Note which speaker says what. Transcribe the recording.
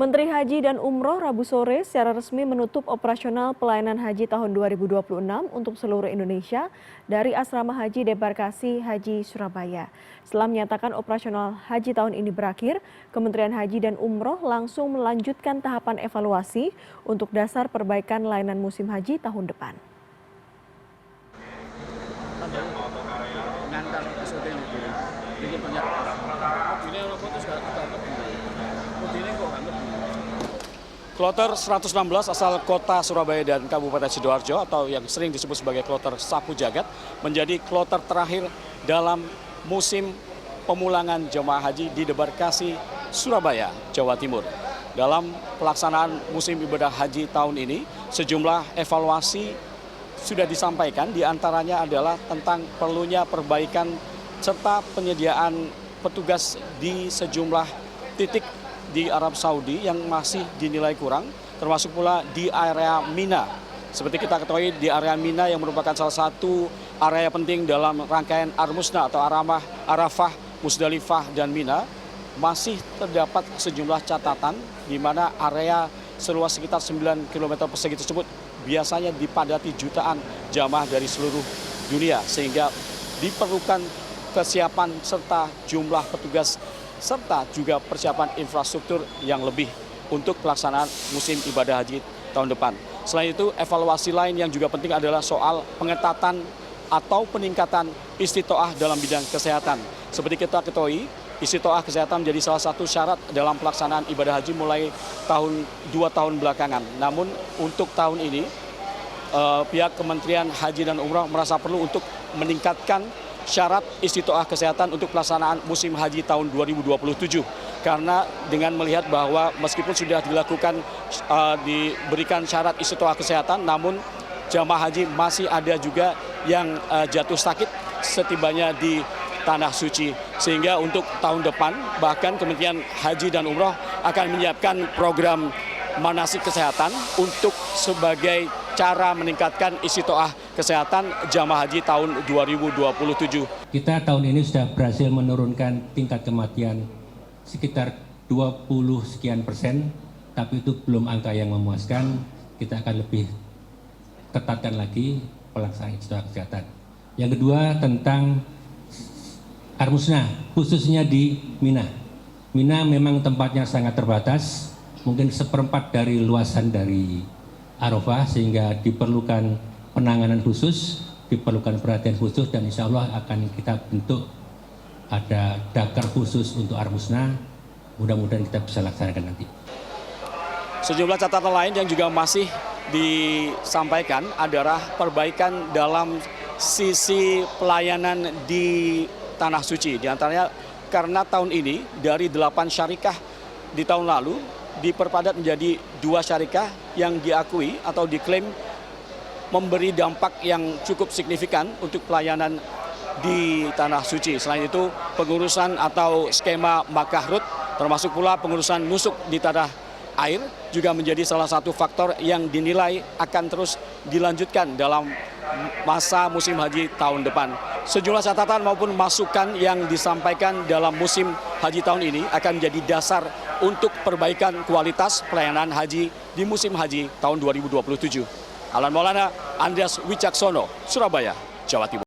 Speaker 1: Menteri Haji dan Umroh Rabu sore secara resmi menutup operasional pelayanan haji tahun 2026 untuk seluruh Indonesia dari Asrama Haji Debarkasi Haji Surabaya. Setelah menyatakan operasional haji tahun ini berakhir, Kementerian Haji dan Umroh langsung melanjutkan tahapan evaluasi untuk dasar perbaikan layanan musim haji tahun depan.
Speaker 2: Kloter 116 asal kota Surabaya dan Kabupaten Sidoarjo atau yang sering disebut sebagai kloter Sapu Jagat menjadi kloter terakhir dalam musim pemulangan jemaah haji di Debarkasi, Surabaya, Jawa Timur. Dalam pelaksanaan musim ibadah haji tahun ini, sejumlah evaluasi sudah disampaikan, diantaranya adalah tentang perlunya perbaikan serta penyediaan petugas di sejumlah titik di Arab Saudi yang masih dinilai kurang, termasuk pula di area Mina. Seperti kita ketahui, di area Mina yang merupakan salah satu area penting dalam rangkaian Armusna atau Arafah, Musdalifah, dan Mina, masih terdapat sejumlah catatan di mana area seluas sekitar 9 km persegi tersebut biasanya dipadati jutaan jamaah dari seluruh dunia, sehingga diperlukan kesiapan serta jumlah petugas serta juga persiapan infrastruktur yang lebih untuk pelaksanaan musim ibadah haji tahun depan. Selain itu, evaluasi lain yang juga penting adalah soal pengetatan atau peningkatan istitoah dalam bidang kesehatan. Seperti kita ketahui, istitoah kesehatan menjadi salah satu syarat dalam pelaksanaan ibadah haji mulai 2 tahun belakangan. Namun untuk tahun ini, pihak Kementerian Haji dan Umroh merasa perlu untuk meningkatkan syarat istitoah kesehatan untuk pelaksanaan musim haji tahun 2027. Karena dengan melihat bahwa meskipun sudah dilakukan, diberikan syarat istitoah kesehatan, namun jamaah haji masih ada juga yang jatuh sakit setibanya di Tanah Suci. Sehingga untuk tahun depan bahkan Kementerian Haji dan Umroh akan menyiapkan program manasik kesehatan untuk sebagai cara meningkatkan istitoah kesehatan jamaah haji tahun 2027.
Speaker 3: Kita tahun ini sudah berhasil menurunkan tingkat kematian sekitar 20 sekian persen, tapi itu belum angka yang memuaskan. Kita akan lebih ketatkan lagi pelaksanaan istitoah kesehatan. Yang kedua tentang Armusna, khususnya di Mina. Mina memang tempatnya sangat terbatas, mungkin seperempat dari luasan dari Arafah, sehingga diperlukan penanganan khusus, diperlukan perhatian khusus, dan insya Allah akan kita bentuk ada dakar khusus untuk Armusna. Mudah-mudahan kita bisa laksanakan nanti.
Speaker 2: Sejumlah catatan lain yang juga masih disampaikan adalah perbaikan dalam sisi pelayanan di Tanah Suci. Di antaranya karena tahun ini dari 8 syarikah di tahun lalu diperpadat menjadi 2 syarikah yang diakui atau diklaim memberi dampak yang cukup signifikan untuk pelayanan di Tanah Suci. Selain itu, pengurusan atau skema makahrut, termasuk pula pengurusan nusuk di tanah air, juga menjadi salah satu faktor yang dinilai akan terus dilanjutkan dalam masa musim haji tahun depan. Sejumlah catatan maupun masukan yang disampaikan dalam musim haji tahun ini akan menjadi dasar untuk perbaikan kualitas pelayanan haji di musim haji tahun 2027. Alan Maulana, Andreas Wicaksono, Surabaya, Jawa Timur.